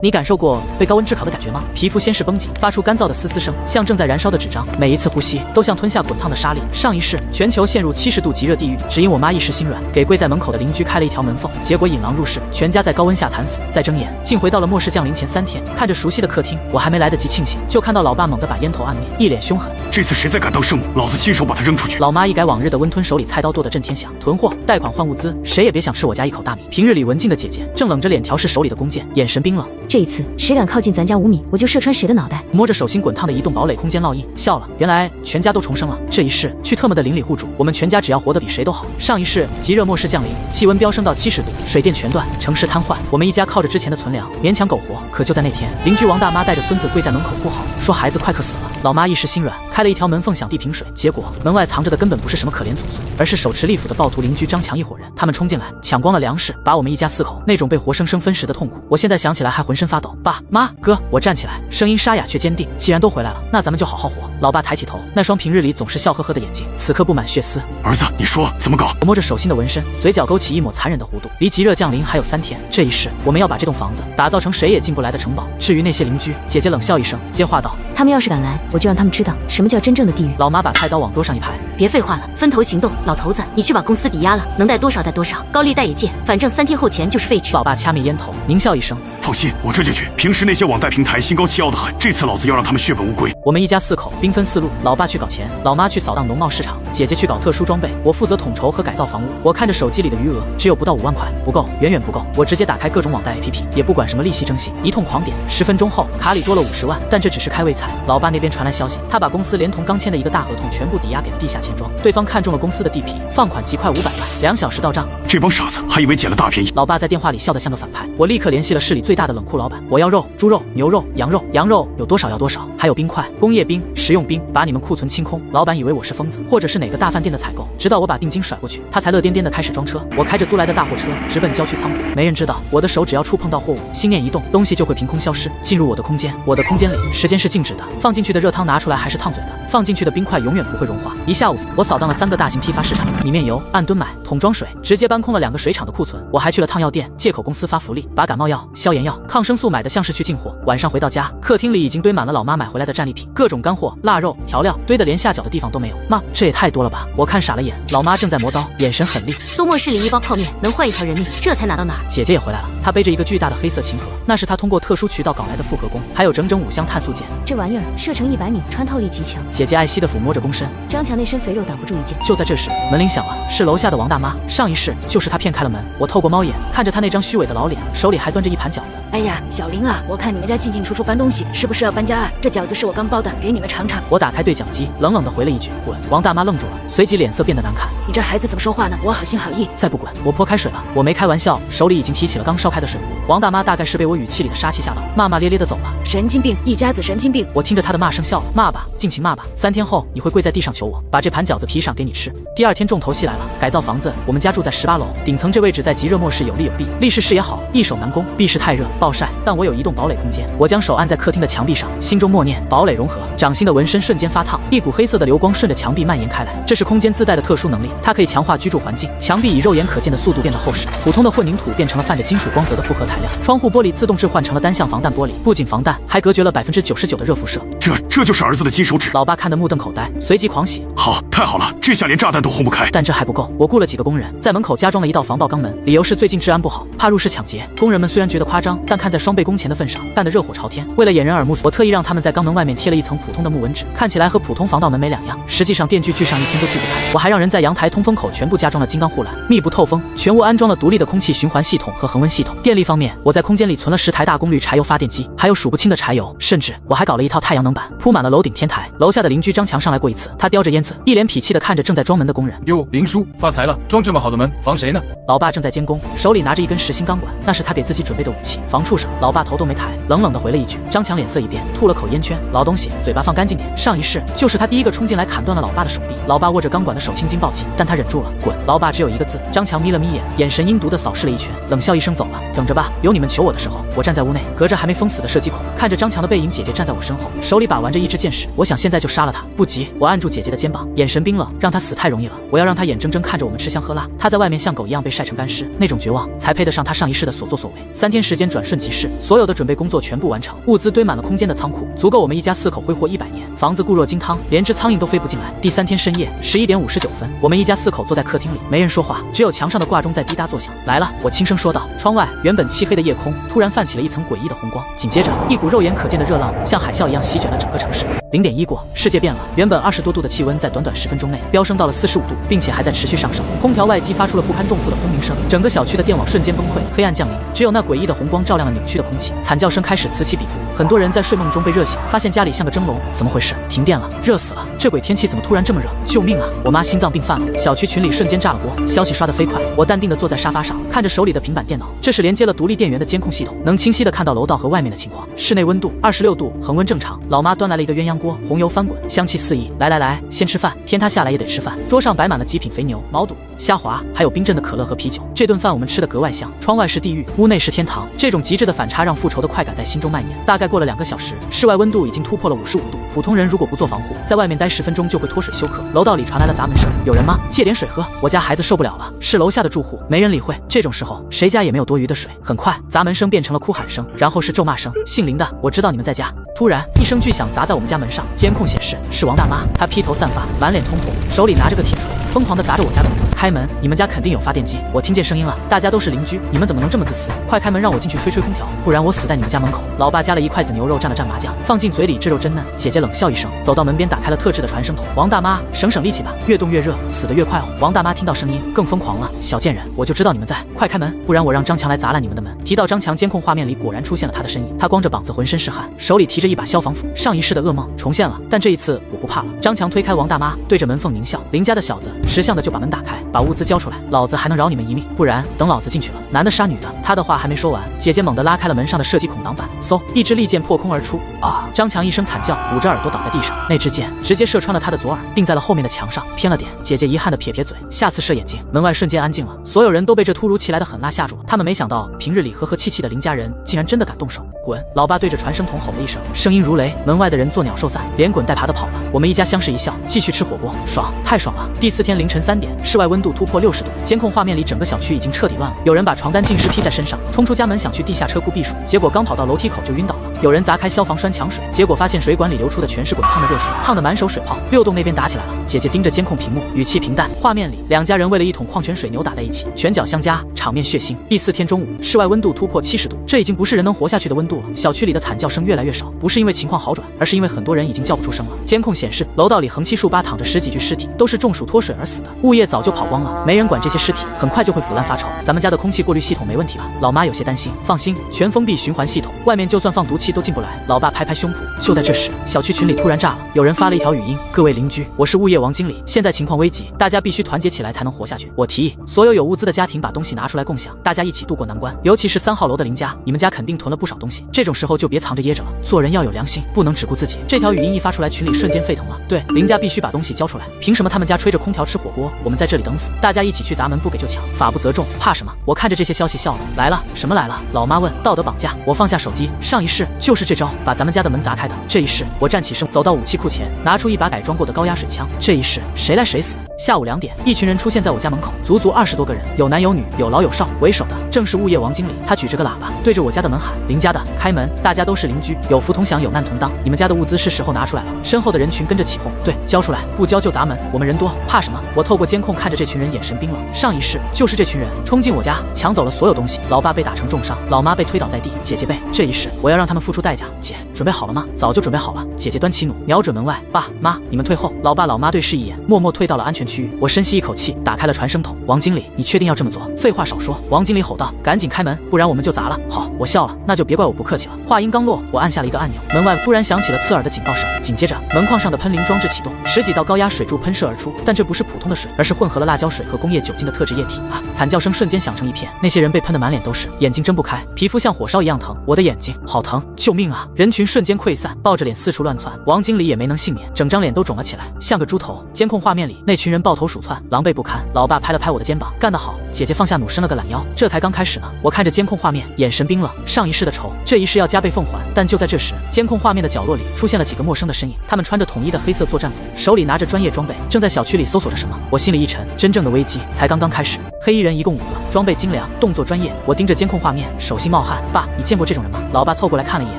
你感受过被高温炙烤的感觉吗？皮肤先是绷紧，发出干燥的嘶嘶声，像正在燃烧的纸张，每一次呼吸都像吞下滚烫的沙粒。上一世，全球陷入70度极热地狱，只因我妈一时心软，给跪在门口的邻居开了一条门缝，结果引狼入室，全家在高温下惨死。再睁眼，竟回到了末世降临前3天。看着熟悉的客厅，我还没来得及庆幸，就看到老爸猛地把烟头按灭，一脸凶狠。这次谁再敢当圣母，老子亲手把他扔出去！老妈一改往日的温吞，手里菜刀剁得震天响。囤货、贷款换物资，谁也别想吃我家一口大米。平日里文静的姐姐，正冷着脸调试手里的弓箭，眼神冰冷。这一次，谁敢靠近咱家5米，我就射穿谁的脑袋。摸着手心滚烫的移动堡垒空间烙印，笑了。原来全家都重生了。这一世去特么的邻里互助，我们全家只要活得比谁都好。上一世极热末世降临，气温飙升到70度，水电全断，城市瘫痪。我们一家靠着之前的存粮勉强苟活。可就在那天，邻居王大妈带着孙子跪在门口哭嚎，说孩子快渴死了。老妈一时心软，开了一条门缝想递瓶水，结果门外藏着的根本不是什么可怜祖孙，而是手持利斧的暴徒邻居张强一伙人。他们冲进来，抢光了粮食，把我们一家4口，那种被活生生分食的痛苦，我现在想起来还浑身发抖。爸妈哥，我站起来，声音沙哑却坚定。既然都回来了，那咱们就好好活。老爸抬起头，那双平日里总是笑呵呵的眼睛，此刻布满血丝。儿子，你说怎么搞？我摸着手心的纹身，嘴角勾起一抹残忍的弧度。离极热降临还有3天，这一世我们要把这栋房子打造成谁也进不来的城堡。至于那些邻居，姐姐冷笑一声，接话道：他们要是敢来，我就让他们知道什么叫真正的地狱。老妈把菜刀往桌上一拍，别废话了，分头行动。老头子，你去把公司抵押了，能贷多少贷多少，高利贷也借，反正3天后钱就是废纸。老爸掐灭烟头，狞笑一声，放心，我这就去。平时那些网贷平台心高气傲的很，这次老子要让他们血本无归。我们一家4口兵分4路，老爸去搞钱，老妈去扫荡农贸市场，姐姐去搞特殊装备，我负责统筹和改造房屋。我看着手机里的余额，只有不到5万块，不够，远远不够。我直接打开各种网贷 APP， 也不管什么利息征信，一通狂点。10分钟后，卡里多了50万，但这只是开胃菜。老爸那边传来消息，他把公司连同刚签的一个大合同全部抵押给了地下钱庄，对方看中了公司的地皮，放款即快500万，2小时到账。这帮傻子还以为捡了大便宜。老爸在电话里笑得像个反派，我立刻联系了市里最大的冷库老板，我要肉、猪肉、牛肉、羊肉，羊肉有多少要多少，还有冰块、工业冰、食用冰，把你们库存清空。老板以为我是疯子，或者是哪个大饭店的采购，直到我把定金甩过去，他才乐颠颠的开始装车。我开着租来的大货车，直奔郊区仓库。没人知道，我的手只要触碰到货物，心念一动，东西就会凭空消失，进入我的空间。我的空间里，时间是静止的，放进去的热汤拿出来还是烫嘴的，放进去的冰块永远不会融化。一下午，我扫荡了3个大型批发市场，米面油按吨买，桶装水，直接搬空了2个水厂的库存。我还去了趟药店，借口公司发福利，把感冒药、消炎药、抗生素买的像是去进货。晚上回到家，客厅里已经堆满了老妈买回来的战利品，各种干货、腊肉、调料，堆得连下脚的地方都没有。妈，这也太多了吧！我看傻了眼。老妈正在磨刀，眼神狠厉。多末世里1包泡面能换1条人命，这才拿到哪儿？姐姐也回来了，她背着一个巨大的黑色琴盒，那是她通过特殊渠道搞来的复合弓，还有整整5箱碳素锏。这玩意儿射程100米，穿透力极强。姐姐爱惜的抚摸着弓身，张强那身肥肉挡不住一箭。就在这时，门铃响了，是楼下的王大妈。上一世就是她骗开了门。我透过猫眼看着她那张虚伪的老脸，手里还端着一盘饺子。哎呀，小林啊，我看你们家进进出出搬东西，是不是要搬家啊？这饺子是我刚包的，给你们尝尝。我打开对讲机，冷冷地回了一句滚。王大妈愣住了，随即脸色变得难看。你这孩子怎么说话呢？我好心好意。再不滚，我泼开水了。我没开玩笑，手里已经提起了刚烧开的水壶。王大妈大概是被我语气里的杀气吓到，骂骂咧咧地走了。神经病，一家子神经病。我听着她的骂声笑了，骂吧，尽情骂吧。3天后你会跪在地上求我把这盘饺子皮赏给你吃。第2天重头戏来了，改造房子。我们家住在18楼，顶层这位置在极热末世有利有弊，利是视野好，易守难攻，弊是太热暴晒。但我有移动堡垒空间，我将手按在客厅的墙壁上，心中默念堡垒融合，掌心的纹身瞬间发烫，一股黑色的流光顺着墙壁蔓延开来。这是空间自带的特殊能力，它可以强化居住环境。墙壁以肉眼可见的速度变得厚实，普通的混凝土变成了泛着金属光泽的复合材料。窗户玻璃自动置换成了单向防弹玻璃，不仅防弹，还隔绝了99%的热辐射。这就是儿子的金手指。老爸看得目瞪口呆，随即狂喜。好，太好了，这下连炸弹都轰不开。但这还不够，我雇了几个工人，在门口加装了一道防爆钢门，理由是最近治安不好，怕入室抢劫。工人们虽然觉得夸张，但看在双倍工钱的份上，干得热火朝天。为了掩人耳目，我特意让他们在钢门外面贴了一层普通的木纹纸，看起来和普通防盗门没两样，实际上电锯锯上1天都锯不开。我还让人在阳台通风口全部加装了金刚护栏，密不透风，全屋安装了独立的空气循环系统和恒温系统。电力方面，我在空间里存了10台大功率柴油发电机，还有数不清的柴油，甚至我还搞了一套太阳能板，铺满了楼顶天台。楼下的邻居张强上来过一次，他叼着烟子，一脸痞气地看着正在装门的工人。哟，林叔发财了，装这么好的门，防谁呢？老爸正在监工，手里拿着一根实心钢管，那是他给自己准备的武器，防畜生。老爸头都没抬，冷冷地回了一句。张强脸色一变，吐了口烟圈，老东西。西，嘴巴放干净点。上一世就是他第一个冲进来砍断了老爸的手臂，老爸握着钢管的手青筋暴起，但他忍住了。滚！老爸只有一个字。张强眯了眯眼，眼神阴毒的扫视了一圈，冷笑一声走了。等着吧，有你们求我的时候，我站在屋内，隔着还没封死的射击孔，看着张强的背影。姐姐站在我身后，手里把玩着一支箭矢，我想现在就杀了他。不急，我按住姐姐的肩膀，眼神冰冷，让他死太容易了。我要让他眼睁睁看着我们吃香喝辣，他在外面像狗一样被晒成干尸，那种绝望才配得上他上一世的所作所为。3天时间转瞬即逝，所有的准备工作全部完成，物资堆满了空间的仓库，足够我们一家4口挥霍100年。房子固若金汤，连只苍蝇都飞不进来。第3天深夜11点59分，我们一家4口坐在客厅里，没人说话，只有墙上的挂钟在滴答作响。来了，我轻声说道。窗外原本漆黑的夜空突然泛起了一层诡异的红光，紧接着一股肉眼可见的热浪像海啸一样席卷了整个城市。0点1过，世界变了，原本20多度的气温在短短10分钟内飙升到了45度，并且还在持续上升。空调外机发出了不堪重负的轰鸣声，整个小区的电网瞬间崩溃，黑暗降临，只有那诡异的红光照亮了扭曲的空气，惨叫声开始此起彼伏。很多人在睡梦中被热醒，发现家里像个蒸笼，怎么回事？停电了，热死了！这鬼天气怎么突然这么热？救命啊！我妈心脏病犯了！小区群里瞬间炸了锅，消息刷得飞快。我淡定地坐在沙发上，看着手里的平板电脑，这是连接了独立电源的监控系统，能清晰地看到楼道和外面的情况。室内温度26度，恒温正常。老妈端来了一个鸳鸯锅，红油翻滚，香气四溢。来，先吃饭，天塌下来也得吃饭。桌上摆满了极品肥牛、毛肚、虾滑，还有冰镇的可乐和啤酒。这顿饭我们吃得格外香。窗外是地狱，屋内是天堂，这种极致的反差让复仇的快感在心中蔓延。大概过了2个小时，室外温度已经突破了55度，普通人如果不做防护，在外面待10分钟就会脱水休克。楼道里传来了砸门声，有人吗？借点水喝，我家孩子受不了了。是楼下的住户，没人理会。这种时候谁家也没有多余的水。很快砸门声变成了哭喊声，然后是咒骂声。姓林的，我知道你们在家。突然一声巨响砸在我们家门上，监控显示是王大妈，她披头散发，满脸通红，手里拿着个铁锤，疯狂地砸着我家的门。开门！你们家肯定有发电机，我听见声音了。大家都是邻居，你们怎么能这么自私？快开门，让我进去吹吹空调，不然我死在你们家门口。老爸夹了一筷子牛肉蘸了蘸麻酱，放进嘴里，这肉真嫩。姐姐冷笑一声，走到门边打开了特制的传声筒。王大妈，省力气吧，越冻越热，死得越快哦。王大妈听到声音更疯狂了，小贱人，我就知道你们在，快开门，不然我让张强来砸烂你们的门。提到张强，监控画面里果然出现了他的身影，他光着膀子，浑身是汗，手里提着一把消防斧。上一世的噩梦重现了，但这一次我不怕了。张强推开王大妈，对着门缝狞笑，林家的小子识相的就把门打开，把物资交出来，老子还能饶你们一命，不然等老子进去了，男的杀女的。他的话还没说完，姐姐猛地拉开了门上的射击孔挡板，嗖，一支利箭破空而出。啊！张强一声惨叫，捂着耳朵倒在地上，那支箭直接射穿了他的左耳，定在了后面的墙上，偏了点。姐姐遗憾的撇撇嘴，下次射眼睛。门外瞬间安静了，所有人都被这突如其来的狠辣吓住了，他们没想到平日里和和气气的林家人竟然真的敢动手。滚！老爸对着传声筒吼了一声，声音如雷，门外的人作鸟兽散，连滚带爬的跑了。我们一家相视一笑，继续吃火锅，爽，太爽了。第4天凌晨3点，室外温度突破60度，监控画面里整个小区已经彻底乱了。有人把床单浸湿披在身上，冲出家门想去地下车库避暑，结果刚跑到楼梯口就晕倒了。有人砸开消防栓抢水，结果发现水管里流出的全是滚烫的热水，烫得满手水泡。6栋那边打起来了，姐姐盯着监控屏幕，语气平淡。画面里2家人为了一桶矿泉水扭打在一起，拳脚相加，场面血腥。第4天中午，室外温度突破70度，这已经不是人能活下去的温度了。小区里的惨叫声越来越少，不是因为情况好转，而是因为很多人已经叫不出声了。监控显示，楼道里横七竖八躺着10几具尸体，都是中暑脱水而死的，物业早就跑光了，没人管这些尸体，很快就会腐烂发臭。咱们家的空气过滤系统没问题吧？老妈有些担心。放心，全封闭循环系统，外面就算放毒气都进不来。老爸拍拍胸脯。就在这时，小区群里突然炸了，有人发了一条语音：各位邻居，我是物业王经理，现在情况危急，大家必须团结起来才能活下去。我提议所有有物资的家庭把东西拿出来共享，大家一起度过难关。尤其是3号楼的林家，你们家肯定囤了不少东西，这种时候就别藏着掖着了，做人要有良心，不能只顾自己。这条语音一发出来，群里瞬间沸腾了。对，林家必须把东西交出来，凭什么他们家吹着空调吃火锅，我们在这里等死？大家一起去砸门，不给就抢，法不责众，怕什么？我看着这些消息笑了。来了？什么来了？老妈问。道德绑架。我放下手机，上一世就是这招，把咱们家的门砸开的。这一世，我站起身，走到武器库前，拿出一把改装过的高压水枪。这一世，谁来谁死。下午2点，一群人出现在我家门口，足足20多个人，有男有女，有老有少，为首的正是物业王经理。他举着个喇叭，对着我家的门喊：林家的，开门！大家都是邻居，有福同享，有难同当。你们家的物资是时候拿出来了。身后的人群跟着起哄：对，交出来，不交就砸门。我们人多，怕什么？我透过监控看着这群人，眼神冰冷。上一世就是这群人冲进我家，抢走了所有东西。老爸被打成重伤，老妈被推倒在地，姐姐被。这一世我要让他们付出代价。姐，准备好了吗？早就准备好了。姐姐端起弩，瞄准门外。爸妈，你们退后。老爸老妈对视一眼，默默退到了安全区。区域。我深吸一口气，打开了传声筒。王经理，你确定要这么做？废话少说！王经理吼道，赶紧开门，不然我们就砸了。好，我笑了，那就别怪我不客气了。话音刚落，我按下了一个按钮，门外突然响起了刺耳的警报声，紧接着门框上的喷淋装置启动，10几道高压水柱喷射而出，但这不是普通的水，而是混合了辣椒水和工业酒精的特制液体啊！惨叫声瞬间响成一片，那些人被喷得满脸都是，眼睛睁不开，皮肤像火烧一样疼。我的眼睛好疼，救命啊！人群瞬间溃散，抱着脸四处乱窜。王经理也没能幸免，整张脸都肿了起来，像个猪头。监控画面里，那群人抱头鼠窜，狼狈不堪。老爸拍了拍我的肩膀，干得好，姐姐放下弩伸了个懒腰。这才刚开始呢。我看着监控画面，眼神冰冷。上一世的仇，这一世要加倍奉还。但就在这时，监控画面的角落里出现了几个陌生的身影，他们穿着统一的黑色作战服，手里拿着专业装备，正在小区里搜索着什么。我心里一沉，真正的危机才刚刚开始。黑衣人一共5个，装备精良，动作专业。我盯着监控画面，手心冒汗。爸，你见过这种人吗？老爸凑过来看了一眼，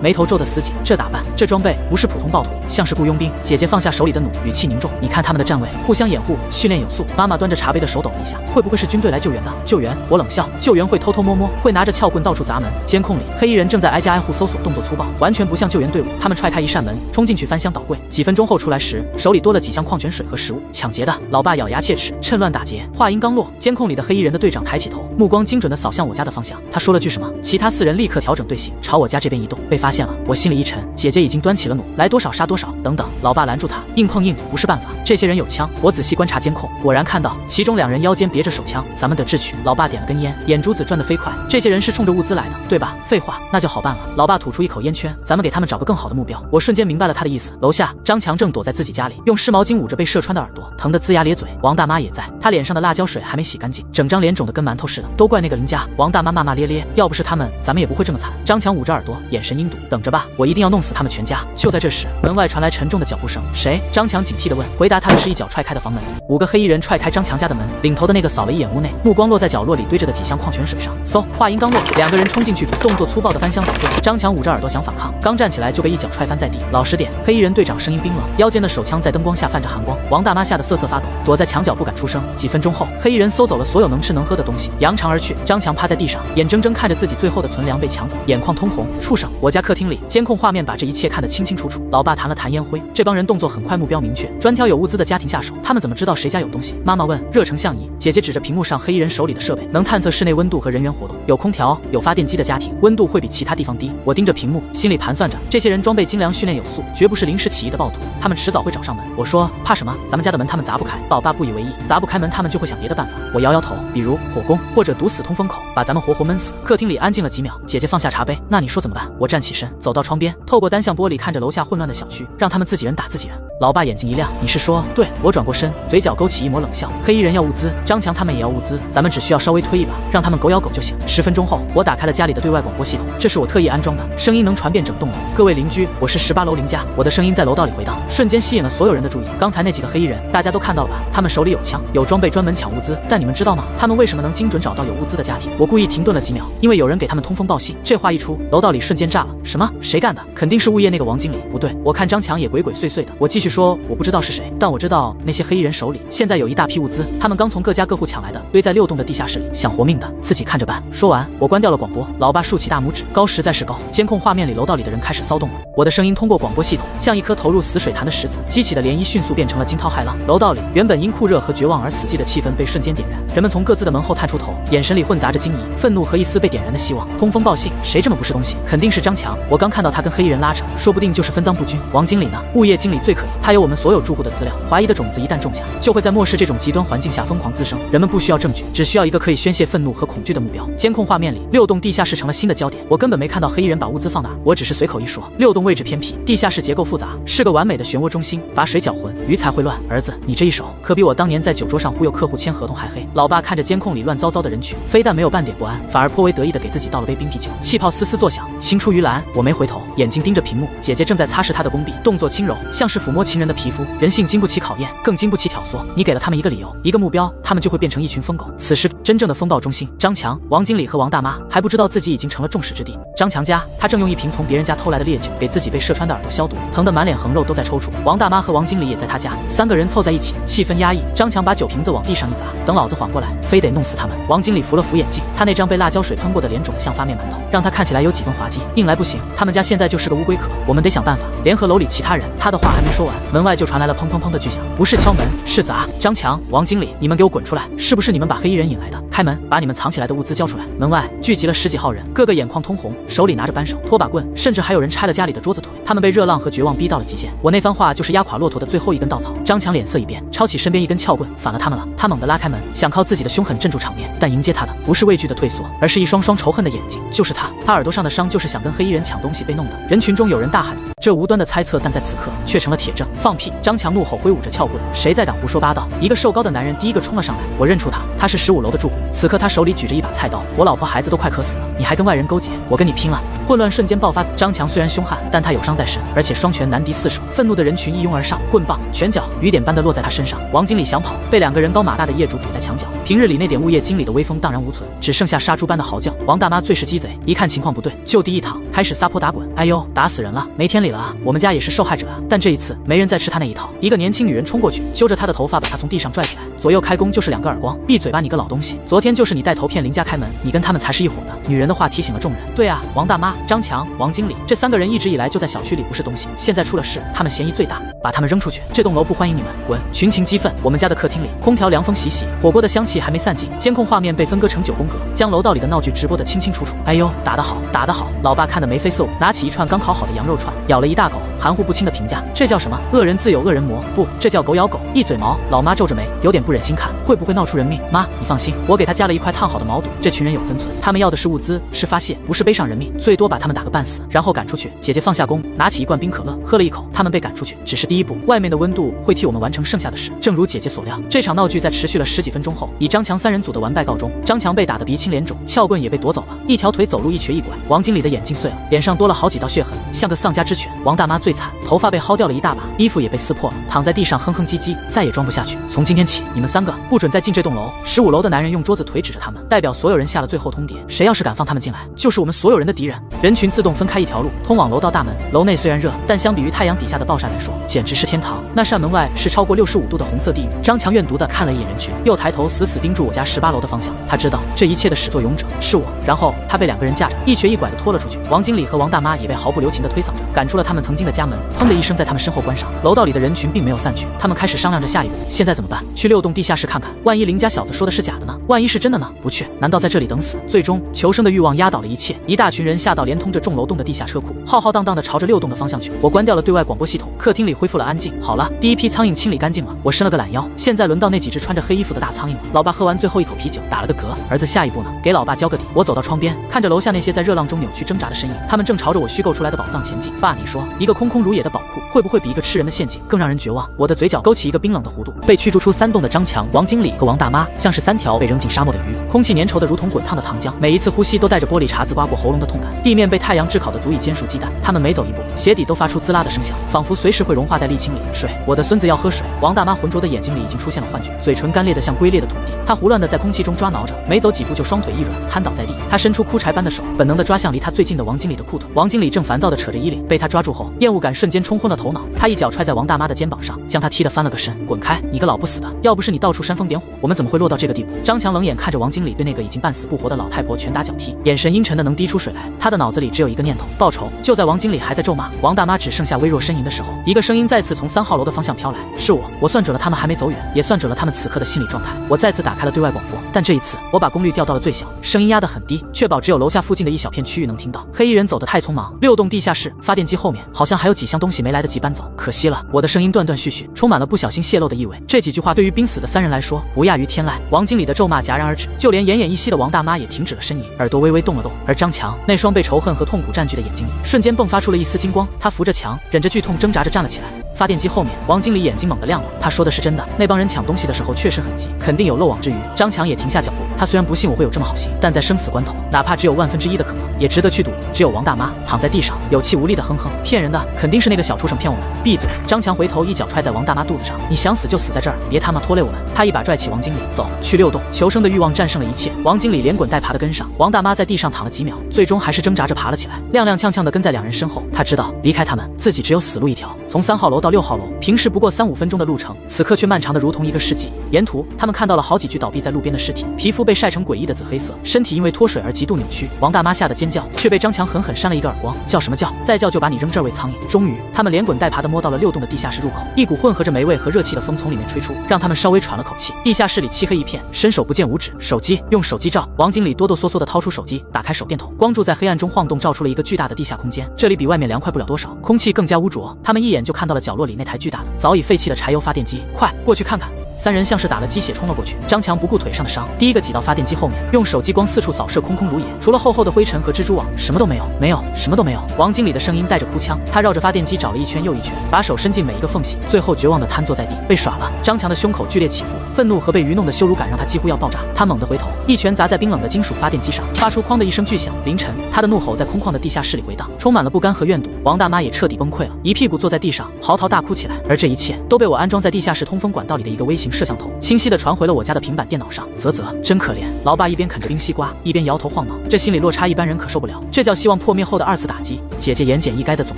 眉头皱得死紧。这打扮，这装备，不是普通暴徒，像是雇佣兵。姐姐放下手里的弩，语气凝重。你看他们的站位，互相掩护，训练有素。妈妈端着茶杯的手抖了一下，会不会是军队来救援的？救援？我冷笑，救援会偷偷摸摸，会拿着撬棍到处砸门。监控里，黑衣人正在挨家挨户搜索，动作粗暴，完全不像救援队伍。他们踹开一扇门，冲进去翻箱倒柜。几分钟后出来时，手里多了几箱矿泉水和食物。抢劫的！老爸咬牙切齿，趁乱打劫。话音刚落，监控里的黑衣人的队长抬起头，目光精准地扫向我家的方向。他说了句什么？其他4人立刻调整队形，朝我家这边移动。被发现了，我心里一沉。姐姐已经端起了弩，来多少杀多少。等等，老爸拦住他，硬碰硬不是办法。这些人有枪。我仔细观察监控，果然看到其中2人腰间别着手枪。咱们得智取。老爸点了根烟，眼珠子转得飞快。这些人是冲着物资来的，对吧？废话，那就好办了。老爸吐出一口烟圈，咱们给他们找个更好的目标。我瞬间明白了他的意思。楼下，张强正躲在自己家里，用湿毛巾捂着被射穿的耳朵，疼得龇牙咧嘴。王大妈也在，她脸上的辣椒水还没洗干净，整张脸肿得跟馒头似的。都怪那个林家。王大妈骂骂咧咧，要不是他们，咱们也不会这么惨。张强捂着耳朵，眼神阴毒，等着吧，我一定要弄死他们全家。就在这时，门外传来沉重的脚步声。谁？张强警惕地问。回答他的是一脚踹开的房门。5个黑衣人踹开张强家的门，领头的那个扫了一眼屋内，目光落在角落里堆着的几箱矿泉水上。嗖！话音刚落，2个人冲进去，动作粗暴的翻箱倒柜。张强捂着耳朵想反抗，刚站起来就被一脚踹翻在地。老实点！黑衣人队长声音冰冷，腰间的手枪在灯光下泛着寒光。王大妈吓得瑟瑟发抖，躲在墙角不敢出声。几分钟后，黑衣人搜走了所有能吃能喝的东西，扬长而去。张强趴在地上，眼睁睁看着自己最后的存粮被抢走，眼眶通红。畜生！我家客厅里，监控画面把这一切看得清清楚楚。老爸弹了弹烟灰，这帮人动作很快，目标明确，专挑有物资的家庭下手。他们怎么知道谁家有东西？妈妈问。热成像仪。姐姐指着屏幕上黑衣人手里的设备，能探测室内温度和人员活动。有空调、有发电机的家庭，温度会比其他地方低。我盯着屏幕，心里盘算着，这些人装备精良，训练有素，绝不是临时起意的暴徒，他们迟早会找上门。我说，怕什么？咱们家的门他们砸不开。老爸不以为意，砸不开门，他们就会想别的办法。我摇摇头，比如火攻，或者堵死通风口，把咱们活活闷死。客厅里安静了几秒，姐姐放下茶杯，那你说怎么办？我站起身，走到窗边，透过单向玻璃看着楼下混乱的小区，让他们自己人打自己人。老爸眼睛一亮，你是说？对。我转过身，嘴角勾起一抹冷笑。黑衣人要物资，张强他们也要物资，咱们只需要稍微推一把，让他们狗咬狗就行。10分钟后，我打开了家里的对外广播系统，这是我特意安装的，声音能传遍整栋楼。各位邻居，我是18楼林家。我的声音在楼道里回荡，瞬间吸引了所有人的注意。刚才那几个黑衣人，大家都看到了吧？他们手里有枪，有装备，专门抢物资。但你们知道吗？他们为什么能精准找到有物资的家庭？我故意停顿了几秒，因为有人给他们通风报信。这话一出，楼道里瞬间炸了。什么？谁干的？肯定是物业那个王经理。不对，我看张强也鬼鬼祟祟的。我继续说，我不知道是谁，但我知道那些黑衣人手里现在有一大批物资，他们刚从各家各户抢来的，堆在6栋的地下室里，想活命的自己看着办。说完，我关掉了广播。老爸竖起大拇指，高实在是高。监控画面里，楼道里的人开始骚动了。我的声音通过广播系统，像一颗投入死水潭的石子，激起的涟漪迅速变成了惊涛骇浪。楼道里原本因酷热和绝望而死寂的气氛被瞬间点燃，人们从各自的门后探出头，眼神里混杂着惊疑、愤怒和一丝被点燃的希望。通风报信，谁这么不是东西？肯定是张强。我刚看到他跟黑衣人拉扯，说不定就是分赃不均。王经理呢？物业经理最可疑，他有我们所有住户的资料，怀疑的种子一旦种下，就会在末世这种极端环境下疯狂滋生。人们不需要证据，只需要一个可以宣泄愤怒和恐惧的目标。监控画面里，6栋地下室成了新的焦点。我根本没看到黑衣人把物资放哪，我只是随口一说。6栋位置偏僻，地下室结构复杂，是个完美的漩涡中心，把水搅浑，鱼才会乱。儿子，你这一手可比我当年在酒桌上忽悠客户签合同还黑。老爸看着监控里乱糟糟的人群，非但没有半点不安，反而颇为得意的给自己倒了杯冰啤酒，气泡嘶嘶作响，青出于蓝。我没回头，眼睛盯着屏幕，姐姐正在擦拭她的工臂，动作轻柔，像是抚摸情人的皮肤。人性经不起考验，更经不起挑唆。你给了他们一个理由，一个目标，他们就会变成一群疯狗。此时真正的风暴中心，张强、王经理和王大妈还不知道自己已经成了众矢之的。张强家，他正用一瓶从别人家偷来的烈酒给自己被射穿的耳朵消毒，疼得满脸横肉都在抽搐。王大妈和王经理也在他家，3个人凑在一起，气氛压抑。张强把酒瓶子往地上一砸，等老子缓过来，非得弄死他们。王经理扶了扶眼镜，他那张被辣椒水喷过的脸肿得像发面馒头，让他看起来有几分滑稽。硬来不行，他们家现在就是个乌龟壳，我们得想办法联合楼里其他人。他的话还没说完，门外就传来了砰砰砰的巨响，不是敲门，是砸。张强、王经理，你们给我滚出来！是不是你们把黑衣人引来的？开门，把你们藏起来的物资交出来！门外聚集了10几号人，个个眼眶通红，手里拿着扳手、拖把棍，甚至还有人拆了家里的桌子腿。他们被热浪和绝望逼到了极限。我那番话就是压垮骆驼的最后一根稻草。张强脸色一变，抄起身边一根撬棍，反了他们了。他猛地拉开门，想靠自己的凶狠镇住场面，但迎接他的不是畏惧的退缩，而是一双双仇恨的眼睛。就是他，他耳朵上的伤就是想跟黑衣人抢东西被弄的。人群中有人大喊着这无端的猜测，但在此刻却成了铁证。放屁！张强怒吼，挥舞着撬棍，谁再敢胡说八道？一个瘦高的男人第一个冲了上来，我认出他，他是15楼的住户。此刻他手里举着一把菜刀，我老婆孩子都快渴死了，你还跟外人勾结，我跟你拼了！混乱瞬间爆发。张强虽然凶悍，但他有伤在身，而且双拳难敌4手。愤怒的人群一拥而上，棍棒、拳脚雨点般的落在他身上。王经理想跑，被2个人高马大的业主堵在墙角。平日里那点物业经理的威风荡然无存，只剩下杀猪般的嚎叫。王大妈最是鸡贼，一看情况不对，就地一躺，开始撒泼打滚。哎呦，打死人了，没天理了啊！我们家也是受害者啊！但这一次没人再吃他那一套。一个年轻女人冲过去，揪着他的头发把他从地上拽起来，左右开弓就是2个耳光。闭嘴吧你个老东西！昨天就是你带头骗邻家开门，你跟他们才是一伙的。女人的话提醒了众人。对啊，王大妈、张强、王经理这3个人一直以来就在小区里不是东西，现在出了事，他们嫌疑最大，把他们扔出去，这栋楼不欢迎你们，滚！群情激愤，我们家的客厅里空调凉风习习，火锅的香气还没散尽，监控画面被分割成9宫格，将楼道里的闹剧直播得清清楚楚。哎呦，打得好，打得好！老爸看得眉飞色舞，拿起一串刚烤好的羊肉串，咬了一大口，含糊不清的评价：这叫什么？恶人自有恶人磨，不，这叫狗咬狗，一嘴毛。老妈皱着眉，有点不忍心看，会不会闹出人命？妈，你放心，我给他加了一块烫好的毛肚。这群人有分寸，他们要的是物资，是发泄，不是背上人命，最多把他们打个半死，然后赶出去。姐姐放下弓，拿起一罐冰可乐，喝了一口。他们被赶出去只是第一步，外面的温度会替我们完成剩下的事。正如姐姐所料，这场闹剧在持续了10几分钟后，以张强3人组的完败告终。张强被打得鼻青脸肿，撬棍也被夺走了，一条腿走路一瘸一拐。王经理的眼镜碎了，脸上多了好几道血痕，像个丧家之犬。王大妈最惨，头发被薅掉了一大把，衣服也被撕破了，躺在地上哼哼唧唧，再也装不下去。从今天起，你们3个不准再进这栋楼。15楼的男人用桌子腿指着他们，代表所有人下了最后通牒，谁要是敢放他们进来，就是我们所有人的敌人。人群自动分开一条路，通往楼道大门。楼内虽然热，但相比于太阳底下的暴晒来说，简直是天堂。那扇门外是超过65度的红色地狱。张强怨毒地看了一眼人群，又抬头死死盯住我家18楼的方向。他知道这一切的始作俑者是我，然后他被2个人架着，一瘸一拐地拖了出去。王经理和王大妈也被毫不留情地推搡着，赶出了他们曾经的家门。砰的一声在他们身后关上。楼道里的人群并没有散去，他们开始商量着下一步。现在怎么办？去6栋地下室看看，万一邻家小子说的是假的呢？万一是真的呢？不去，难道在这里等死？最终，求生的欲望压倒了一切。一大群人下到连通着众楼栋的地下车库，浩浩荡荡地朝着6栋的方向去。我关掉了对外广播系统，客厅里恢复了安静。好了，第一批苍蝇清理干净了，我伸了个懒腰，现在轮到那几只穿着黑衣服的大苍蝇了。老爸喝完最后一口啤酒，打了个嗝。儿子，下一步呢？给老爸交个底。我走到窗边，看着楼下那些在热浪中扭曲挣扎的身影，他们正朝着我虚构出来的宝藏前进。爸，你说，一个空空如也的宝库，会不会比一个吃人的陷阱更让人绝望？我的嘴角勾起一个冰冷的弧度。被驱逐出3栋的张强、王经理和王大妈，像是3条被扔进沙漠的鱼，空气粘稠的如同滚烫的糖浆，每一次呼吸都带着玻璃碴子刮过喉咙的痛感。地面被太阳炙烤的足以煎熟鸡蛋，他们每走一步，鞋底都发出滋啦的声响，仿佛随时会融化在沥青里。水，我的孙子要喝水。王大妈浑浊的眼睛里已经出现了幻觉，嘴唇干裂的像龟裂的土地。她胡乱的在空气中抓挠着，没走几步就双腿一软，瘫倒在地。她伸出枯柴般的手，本能的抓向离她最近的王经理的裤腿。王经理正烦躁的扯着衣领，被她抓住后，厌恶感瞬间冲昏了头脑。他一脚踹在王大妈的肩膀上，将她踢得翻了个身。滚开，你个老不死的！要不是你到处煽风点火，我们怎么会落到这个地步？张强冷眼看着王经理对那个已经半死不活的老太婆拳打脚踢，眼神阴沉的能滴出水来。他的脑子里只有一个念头：报仇。就在王经理还在咒骂，王大妈只剩下微弱呻吟的时候，一个声音再次从3号楼的方向飘来，是我。我算准了他们还没走远，也算准了他们此刻的心理状态。我再次打开了对外广播，但这一次我把功率调到了最小，声音压得很低，确保只有楼下附近的一小片区域能听到。黑衣人走得太匆忙，6栋地下室发电机后面好像还有几箱东西没来得及搬走，可惜了。我的声音断断续续，充满了不小心泄露的意味。这几句话对于濒死的3人来说，不亚于天籁。王经理的咒骂戛然而止，就连奄奄一息的王大妈也停止了呻吟，耳朵微微动了动。而张强那双被仇恨和痛苦占据的眼睛里，瞬间迸发出了一丝金光，他扶着墙，忍着剧痛挣扎着站了起来。发电机后面，王经理眼睛猛地亮了，他说的是真的，那帮人抢东西的时候确实很急，肯定有漏网之鱼。张强也停下脚步，他虽然不信我会有这么好心，但在生死关头，哪怕只有1/1000的可能，也值得去赌。只有王大妈躺在地上，有气无力的哼哼，骗人的，肯定是那个小畜生骗我们。闭嘴！张强回头一脚踹在王大妈肚子上，你想死就死在这儿，别他妈拖累我们。他一把拽起王经理，走去6栋。求生的欲望战胜了一切，王经理连滚带爬的跟上，王大妈在地上躺了几秒，最终还是挣扎着爬了起来，踉踉跄跄的跟在两人身后。他知道离开他们，自己只有死路一条。从3号楼到6号楼，平时不过3-5分钟的路程，此刻却漫长的如同一个世纪。沿途，他们看到了好几具倒闭在路边的尸体，皮肤被晒成诡异的紫黑色，身体因为脱水而极度扭曲。王大妈吓得尖叫，却被张强狠狠扇了一个耳光。叫什么叫？再叫就把你扔这儿喂苍蝇！终于，他们连滚带爬的摸到了6栋的地下室入口，一股混合着霉味和热气的风从里面吹出，让他们稍微喘了口气。地下室里漆黑一片，伸手不见五指。手机，用手机照。王经理哆哆嗦嗦的掏出手机，打开手电筒，光柱在黑暗中晃动，照出了一个巨大的地下空间。这里比外面凉快不了多少，空气更加污浊。他们一眼就看到了角落里那台巨大的、早已废弃的柴油发电机。快过去看看！三人像是打了鸡血冲了过去，张强不顾腿上的伤，第一个挤到发电机后面，用手激光四处扫射，空空如也，除了厚厚的灰尘和蜘蛛网，什么都没有，没有，什么都没有。王经理的声音带着哭腔，他绕着发电机找了一圈又一圈，把手伸进每一个缝隙，最后绝望地瘫坐在地，被耍了。张强的胸口剧烈起伏，愤怒和被愚弄的羞辱感让他几乎要爆炸。他猛地回头，一拳砸在冰冷的金属发电机上，发出哐的一声巨响。凌晨，他的怒吼在空旷的地下室里回荡，充满了不甘和怨毒。王大妈也彻底崩溃了，一屁股坐在地上，嚎啕大哭起来。而这一切都被我安装在地下室通风管道里的一个微型摄像头清晰地传回了我家的平板电脑上。啧啧，真可怜。老爸一边啃着冰西瓜，一边摇头晃脑，这心理落差一般人可受不了，这叫希望破灭后的2次打击。姐姐言简意赅地总